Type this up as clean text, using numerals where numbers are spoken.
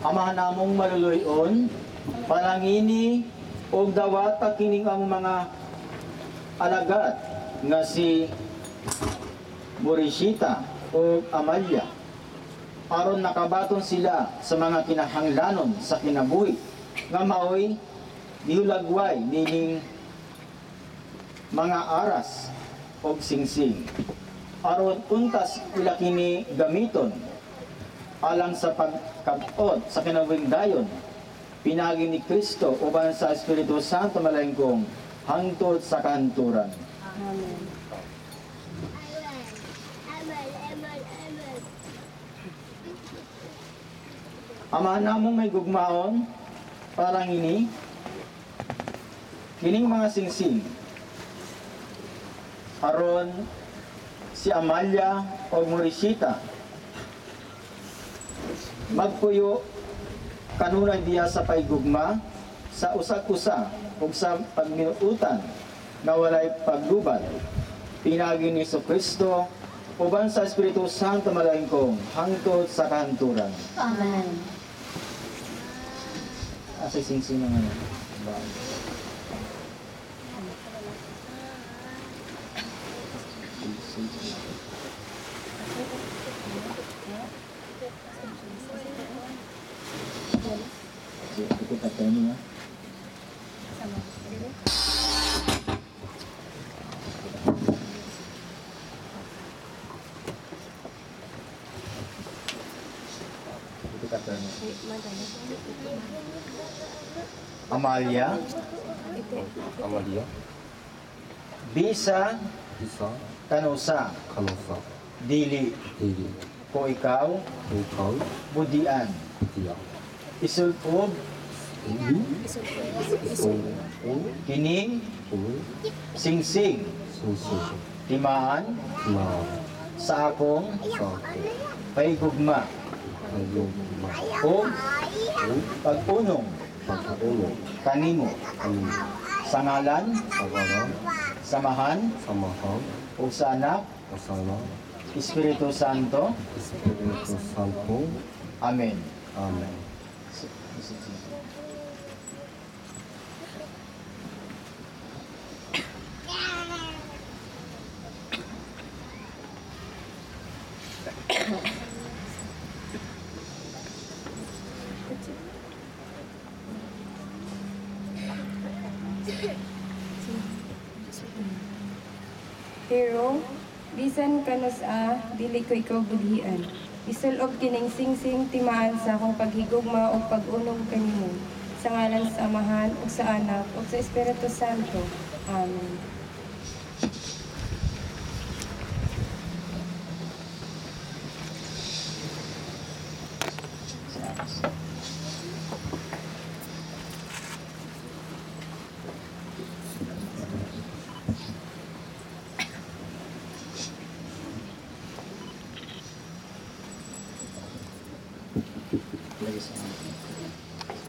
Ama namong maluluyon, palangini o dawata kining ang mga alagad nga si Morisita o Amalia aron nakabaton sila sa mga kinahanglanon sa kinabuhi nga maoy dihulagway nining mga aras o singsing aron untas ila kini gamiton alang sa pagkabot sa kinabuhing dayon pinagi ni Kristo uban sa Espiritu Santo malangkong hangtod sa kahanturan. Amen. Ama namong may gugmaon parang ini kining mga singsing aron si Amalia o Morisita magpuyo kanunay diya sa paigugma sa usag-usa ug sa pagminuutan nga walay paglubad pinagi ni Kristo uban sa Espiritu Santo malangkong hangtod sa kahanturan. Amen. Asa singsing nga ba? Ikut kata ini ya. Itu katanya. Amalia. Amalia. Bisa. Bisa. Kanusa. Kanusa. Dili. Dili. Ko ikaw. Ikaw. Budian. Budian. Isulpob. Ini. Kining. Ini. Singsing. Susu. Timaan. Nah. Sa akong. Satu. Paigugma. Ayun. O pag-unong. Pagkaulo. Kanimo. Ini. Sa ngalan. Sagaran. Samahan. Samahan. O sa anak. Kasama. Espiritu Santo. Espiritu Santo. Amen. Amen. Pero, bisan kanus dili ko ikaw budhian. Isulob kining singsing timaan sa akong paghigugma o pag-unog kanimo. Sa ngalan sa Amahan, o sa Anak, o sa Espiritu Santo. Amen.